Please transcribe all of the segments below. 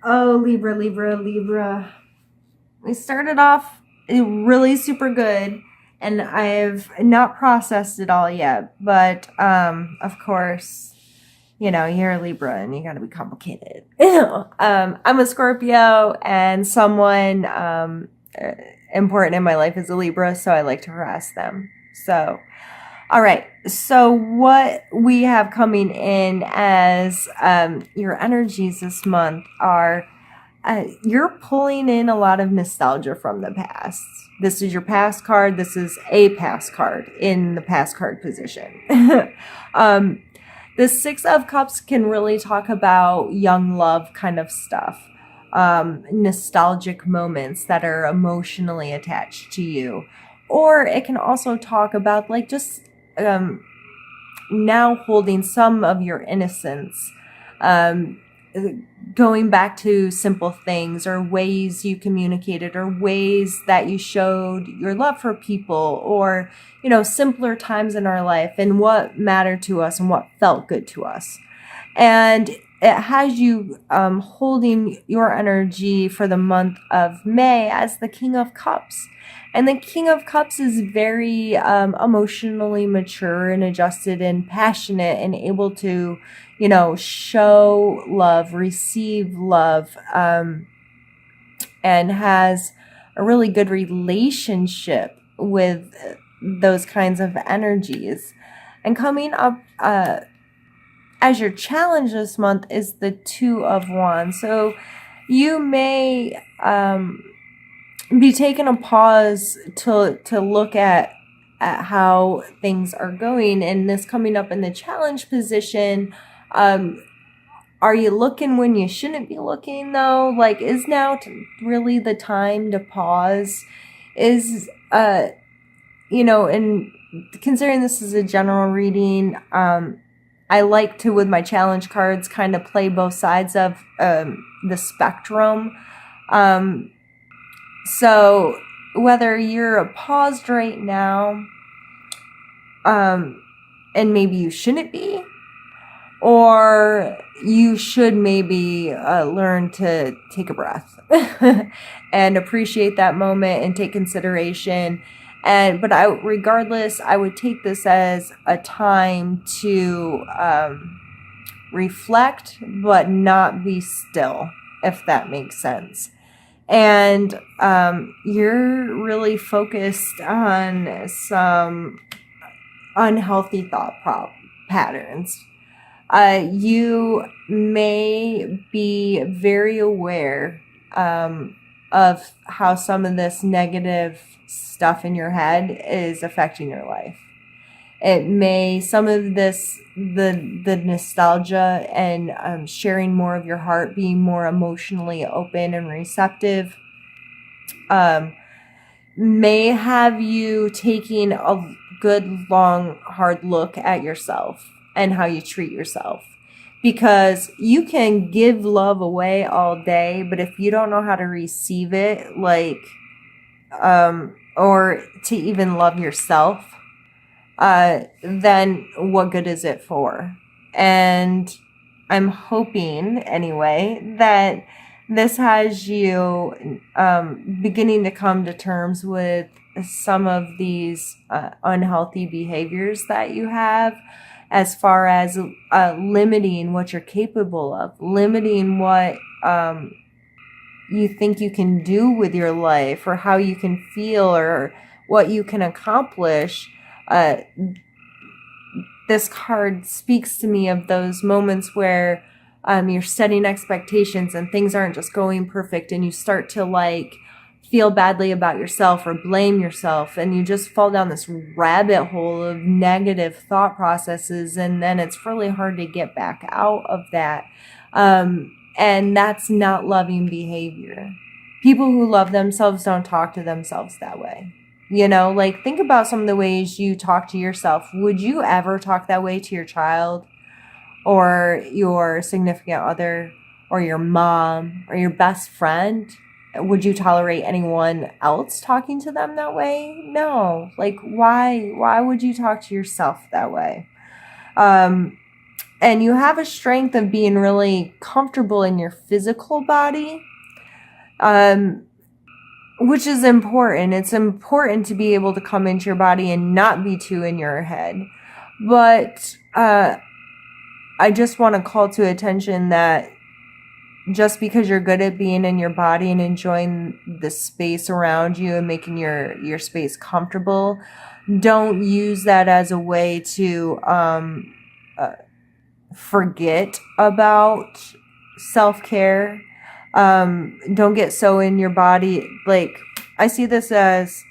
Oh, Libra, Libra, Libra. We started off really super good, and I've not processed it all yet. But of course, you're a Libra and you got to be complicated. I'm a Scorpio, and someone important in my life is a Libra, so I like to harass them. So, all right. So, what we have coming in as your energies this month are you're pulling in a lot of nostalgia from the past. This is your past card. This is a past card in the past card position. um, the Six of Cups can really talk about young love kind of stuff, nostalgic moments that are emotionally attached to you. Or it can also talk about like just um, now holding some of your innocence, um, going back to simple things or ways you communicated or ways that you showed your love for people, or simpler times in our life and what mattered to us and what felt good to us. And it has you holding your energy for the month of May as the King of Cups. And the King of Cups is very emotionally mature and adjusted and passionate and able to, show love, receive love, and has a really good relationship with those kinds of energies. And coming up as your challenge this month is the Two of Wands. So you may be taking a pause to look at how things are going, and this coming up in the challenge position. Are you looking when you shouldn't be looking though? Like, is now really the time to pause? Is and considering this is a general reading, I like to, with my challenge cards, kind of play both sides of the spectrum. So whether you're paused right now, and maybe you shouldn't be, or you should maybe learn to take a breath and appreciate that moment and take consideration. But regardless, I would take this as a time to reflect, but not be still, if that makes sense. And you're really focused on some unhealthy thought patterns. You may be very aware of how some of this negative stuff in your head is affecting your life. It may, some of this, the nostalgia and sharing more of your heart, being more emotionally open and receptive, may have you taking a good, long, hard look at yourself and how you treat yourself. Because you can give love away all day, but if you don't know how to receive it, or to even love yourself, then what good is it for? And I'm hoping, anyway, that this has you beginning to come to terms with some of these unhealthy behaviors that you have, as far as limiting what you're capable of, limiting what you think you can do with your life, or how you can feel, or what you can accomplish. This card speaks to me of those moments where you're setting expectations and things aren't just going perfect, and you start to feel badly about yourself or blame yourself, and you just fall down this rabbit hole of negative thought processes, and then it's really hard to get back out of that. And that's not loving behavior. People who love themselves don't talk to themselves that way. Think about some of the ways you talk to yourself. Would you ever talk that way to your child, or your significant other, or your mom, or your best friend? Would you tolerate anyone else talking to them that way? No. Why would you talk to yourself that way? and you have a strength of being really comfortable in your physical body, which is important. It's important to be able to come into your body and not be too in your head. But I just want to call to attention that just because you're good at being in your body and enjoying the space around you and making your space comfortable, don't use that as a way to forget about self-care. Don't get so in your body. Like, I see this as,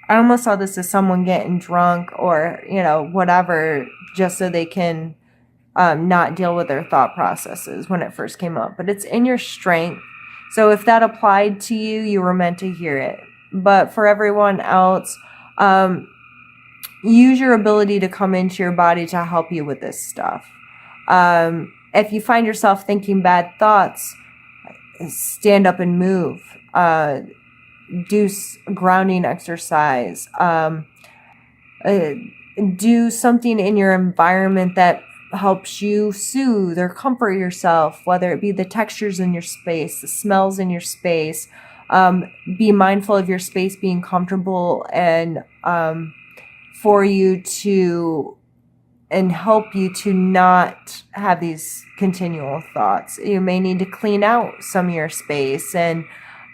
I almost saw this as someone getting drunk or, whatever, just so they can not deal with their thought processes when it first came up. But it's in your strength. So if that applied to you, you were meant to hear it. But for everyone else, use your ability to come into your body to help you with this stuff. If you find yourself thinking bad thoughts, stand up and move. Do grounding exercise. Do something in your environment that helps you soothe or comfort yourself, whether it be the textures in your space, the smells in your space. Be mindful of your space being comfortable and for you to, and help you to not have these continual thoughts. You may need to clean out some of your space and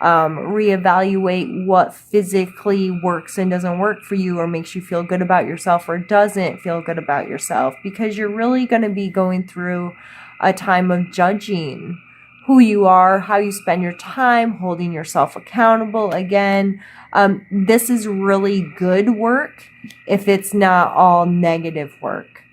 reevaluate what physically works and doesn't work for you, or makes you feel good about yourself or doesn't feel good about yourself, because you're really going to be going through a time of judging who you are, how you spend your time, holding yourself accountable. Again, this is really good work if it's not all negative work.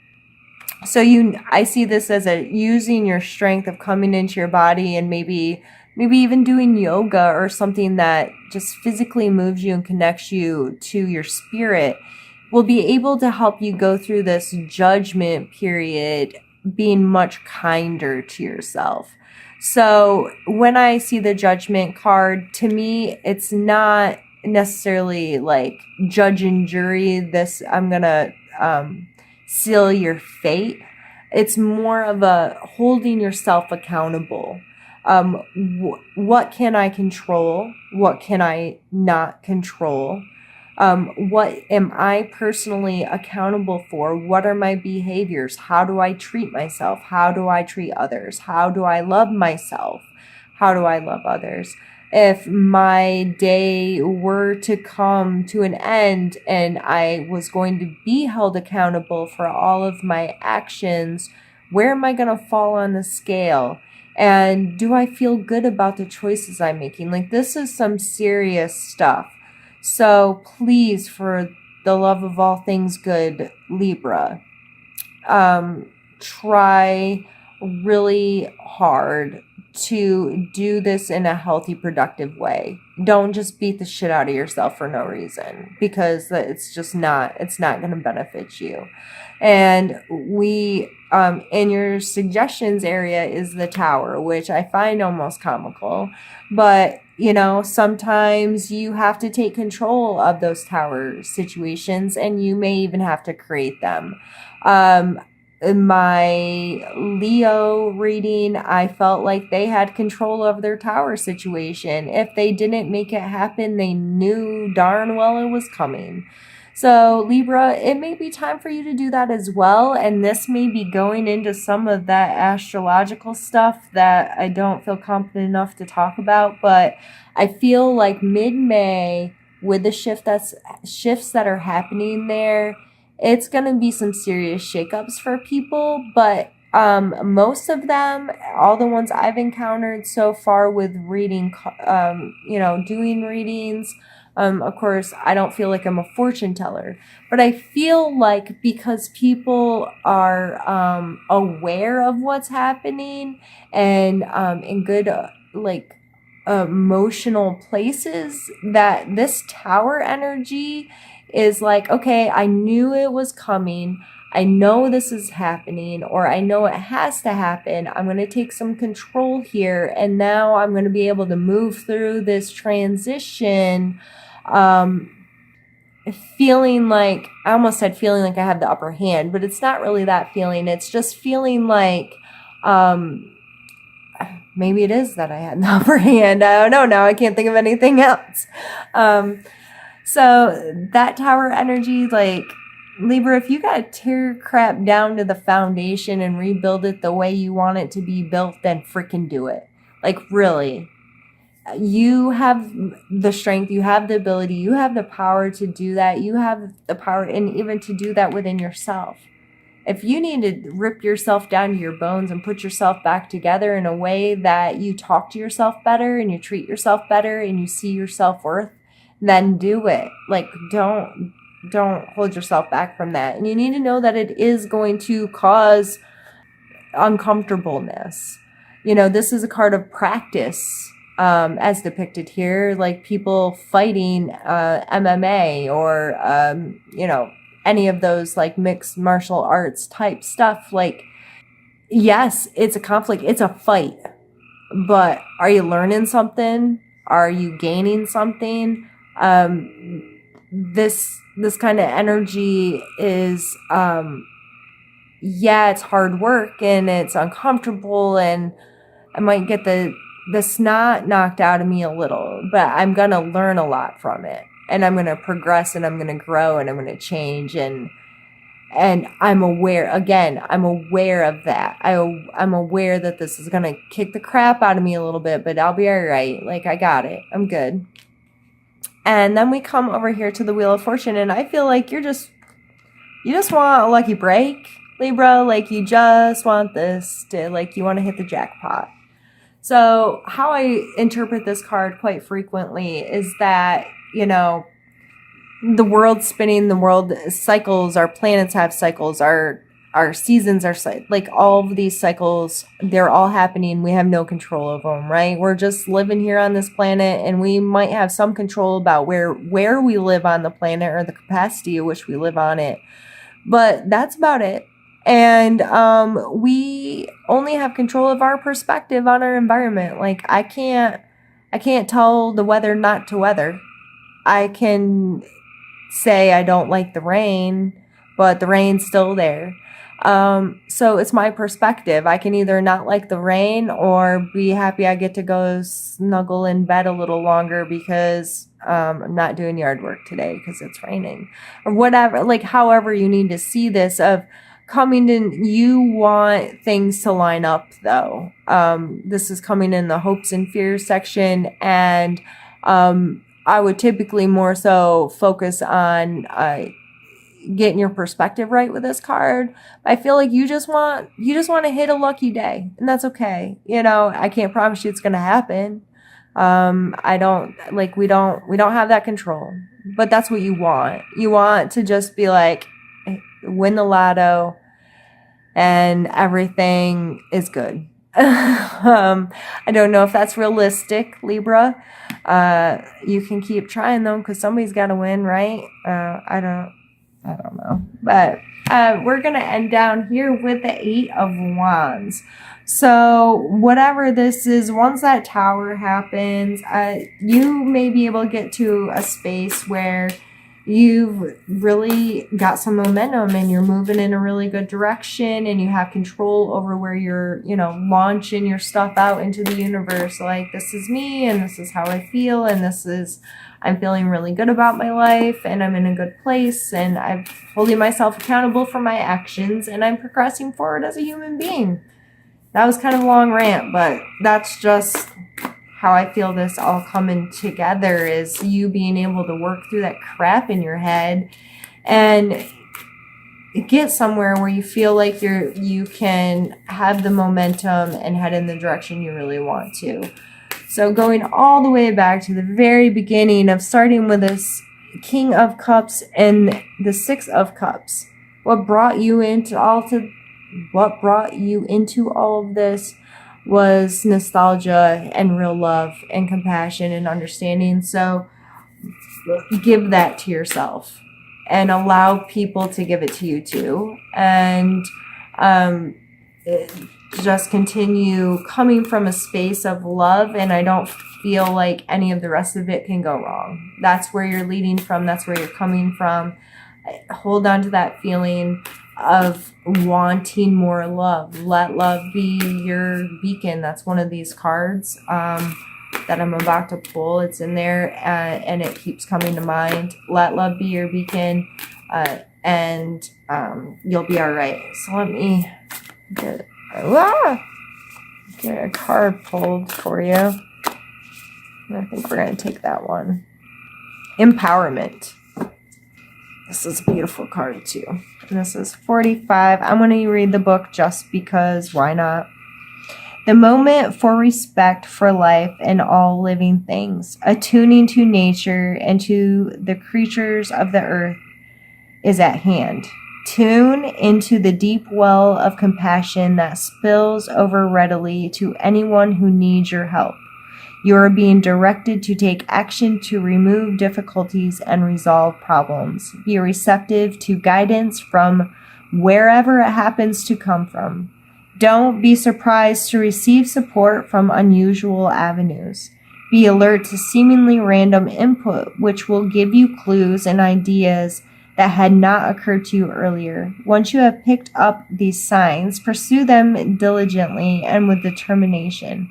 So I see this as using your strength of coming into your body and maybe even doing yoga or something that just physically moves you and connects you to your spirit will be able to help you go through this judgment period being much kinder to yourself. So when I see the judgment card, to me, it's not necessarily like judge and jury, this, I'm going to seal your fate. It's more of a holding yourself accountable. What can I control? What can I not control? What am I personally accountable for? What are my behaviors? How do I treat myself? How do I treat others? How do I love myself? How do I love others? If my day were to come to an end and I was going to be held accountable for all of my actions, where am I going to fall on the scale? And do I feel good about the choices I'm making? Like, this is some serious stuff. So please, for the love of all things good, Libra, try really hard to do this in a healthy, productive way. Don't just beat the shit out of yourself for no reason, because it's not going to benefit you. And in your suggestions area is the Tower, which I find almost comical, but sometimes you have to take control of those Tower situations, and you may even have to create them. In my Leo reading, I felt like they had control of their Tower situation. If they didn't make it happen, they knew darn well it was coming. So Libra, it may be time for you to do that as well. And this may be going into some of that astrological stuff that I don't feel confident enough to talk about. But I feel like mid-May, with the shifts that are happening there, it's going to be some serious shakeups for people. But most of them, all the ones I've encountered so far with reading, doing readings, of course, I don't feel like I'm a fortune teller, but I feel like because people are aware of what's happening and in good emotional places, that this Tower energy is like, okay, I knew it was coming. I know this is happening, or I know it has to happen. I'm going to take some control here, and now I'm going to be able to move through this transition feeling like, I almost said feeling like I have the upper hand, but it's not really that feeling. It's just feeling like, maybe it is that I had the upper hand. I don't know. Now I can't think of anything else. So that tower energy, like, Libra, if you got to tear crap down to the foundation and rebuild it the way you want it to be built, then freaking do it. Like, really. You have the strength, you have the ability, you have the power to do that. You have the power, and even to do that within yourself. If you need to rip yourself down to your bones and put yourself back together in a way that you talk to yourself better and you treat yourself better and you see your self-worth, then do it. Like, don't hold yourself back from that. And you need to know that it is going to cause uncomfortableness. You know, this is a card of practice, as depicted here, like people fighting MMA or, you know, any of those like mixed martial arts type stuff. Like, yes, it's a conflict, it's a fight, but are you learning something? Are you gaining something? This kind of energy is, yeah, it's hard work and it's uncomfortable, and I might get the snot knocked out of me a little, but I'm going to learn a lot from it, and I'm going to progress, and I'm going to grow, and I'm going to change. And I'm aware, again, I'm aware of that. I'm aware that this is going to kick the crap out of me a little bit, but I'll be all right. Like, I got it. I'm good. And then we come over here to the Wheel of Fortune, and I feel like you just want a lucky break, Libra. Like, you just want this to, like, you want to hit the jackpot. So how I interpret this card quite frequently is that, you know, the world's spinning, the world cycles, our planets have cycles, our seasons are like all of these cycles, they're all happening. We have no control over them, right? We're just living here on this planet, and we might have some control about where we live on the planet or the capacity at which we live on it. But that's about it. And we only have control of our perspective on our environment. Like, I can't tell the weather not to weather. I can say I don't like the rain, but the rain's still there. So it's my perspective. I can either not like the rain or be happy I get to go snuggle in bed a little longer because I'm not doing yard work today because it's raining, or whatever. Like, however you need to see this of coming in, you want things to line up, though. This is coming in the hopes and fears section, and I would typically more so focus on getting your perspective right with this card. I feel like you just want to hit a lucky day, and that's okay. You know, I can't promise you it's going to happen. I don't, like, we don't have that control, but that's what you want. You want to just be like, win the lotto and everything is good. I don't know if that's realistic, Libra. You can keep trying though, because somebody's got to win, right? I don't know. But we're going to end down here with the 8 of Wands. So whatever this is, once that tower happens, you may be able to get to a space where you've really got some momentum and you're moving in a really good direction, and you have control over where you're, you know, launching your stuff out into the universe. Like, this is me, and this is how I feel, and I'm feeling really good about my life, and I'm in a good place, and I'm holding myself accountable for my actions, and I'm progressing forward as a human being. That was kind of a long rant, but that's just how I feel this all coming together, is you being able to work through that crap in your head and get somewhere where you feel like you can have the momentum and head in the direction you really want to. So going all the way back to the very beginning of starting with this King of Cups and the Six of Cups, what brought you into all of this was nostalgia and real love and compassion and understanding. So give that to yourself and allow people to give it to you too. And just continue coming from a space of love, and I don't feel like any of the rest of it can go wrong. That's where you're leading from. That's where you're coming from. Hold on to that feeling of wanting more love. Let love be your beacon. That's one of these cards that I'm about to pull. It's in there, and it keeps coming to mind. Let love be your beacon, and you'll be all right. So let me get a card pulled for you. And I think we're going to take that one. Empowerment. This is a beautiful card too. And this is 45. I'm going to read the book just because, why not? The moment for respect for life and all living things, attuning to nature and to the creatures of the earth, is at hand. Tune into the deep well of compassion that spills over readily to anyone who needs your help. You are being directed to take action to remove difficulties and resolve problems. Be receptive to guidance from wherever it happens to come from. Don't be surprised to receive support from unusual avenues. Be alert to seemingly random input, which will give you clues and ideas that had not occurred to you earlier. Once you have picked up these signs, pursue them diligently and with determination.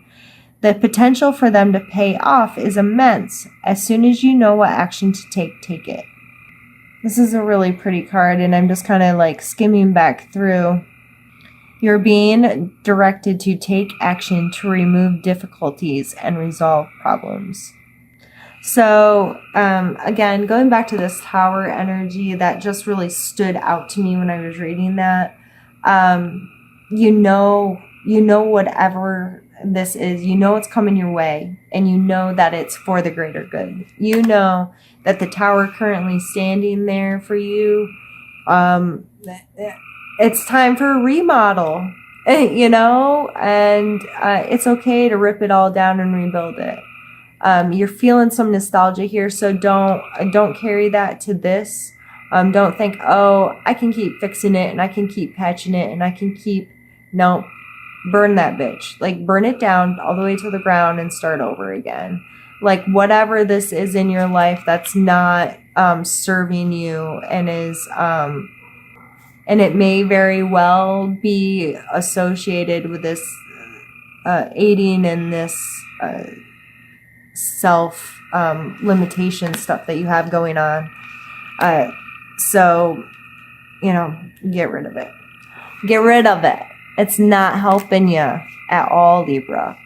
The potential for them to pay off is immense. As soon as you know what action to take, take it. This is a really pretty card, and I'm just kind of like skimming back through. You're being directed to take action to remove difficulties and resolve problems. So, again, going back to this tower energy, that just really stood out to me when I was reading that. You know whatever this is, you know it's coming your way, and you know that it's for the greater good. You know that the tower currently standing there for you, it's time for a remodel, and it's okay to rip it all down and rebuild it. You're feeling some nostalgia here, so don't carry that to this. Don't think, oh, I can keep fixing it and I can keep patching it and I can keep, no, burn that bitch. Like, burn it down all the way to the ground and start over again. Like, whatever this is in your life that's not serving you and is and it may very well be associated with this aiding in this self limitation stuff that you have going on. So, get rid of it. Get rid of it. It's not helping you at all, Libra.